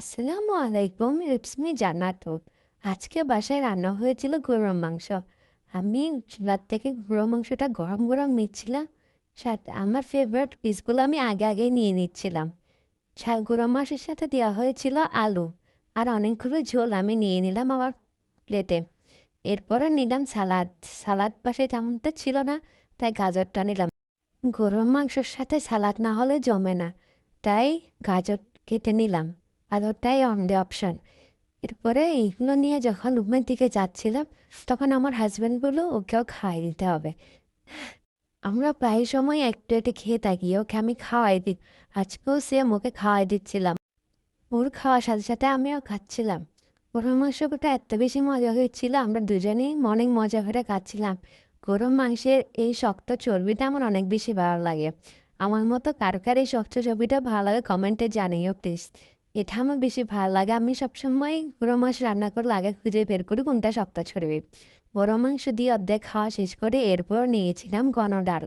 আসসালামু আলাইকুম, it's me জান্নাত। আজকে বাসায় রান্না হয়েছিল গরুর মাংস। আমি রাত থেকে গরুর মাংসটা গরম গরম নিচ্ছিলাম। সাথে আমার ফেভারিট পিসগুলো আমি আগে আগে নিয়ে নিচ্ছিলাম। গরুর মাংসের সাথে দেওয়া হয়েছিল আলু আর অনেকগুলো ঝোল আমি নিয়ে নিলাম আমার প্লেটে। এরপরে নিলাম সালাদ। সালাদ বাসায় তেমনটা ছিল না, তাই গাজরটা নিলাম। গরুর মাংসের সাথে সালাদ না হলে জমে না, তাই গাজর কেটে নিলাম। আর ওটাই অনলি অপশন। এরপরে এইগুলো নিয়ে যখন রুমের দিকে যাচ্ছিলাম, তখন আমার হাজব্যান্ড বললো ওকেও খাওয়াই দিতে হবে। আমরা প্রায় সময় একটু একটু খেয়ে থাকি, ওকে আমি খাওয়াই দিই। আজকেও সে ওকে খাওয়াই দিচ্ছিলাম। ওর খাওয়ার সাথে সাথে আমিও খাচ্ছিলাম। গরুর মাংসটা এত বেশি মজা হয়েছিল, আমরা দুজনেই অনেক মজা করে খাচ্ছিলাম। গরুর মাংসের এই শক্ত চর্বিটা আমার অনেক বেশি ভালো লাগে। আমার মতো কার কার এই শক্ত চর্বিটা ভালো লাগে কমেন্টে জানিও প্লিজ। এটা আমার বেশি ভালো লাগে। আমি সবসময় গরুর মাংস রান্না করলে আগে খুঁজে বের করি কোনটা শক্ত চর্বি। গরুর মাংস দিয়ে অর্ধেক খাওয়া শেষ করে এরপর নিয়েছিলাম ঘন ডাল।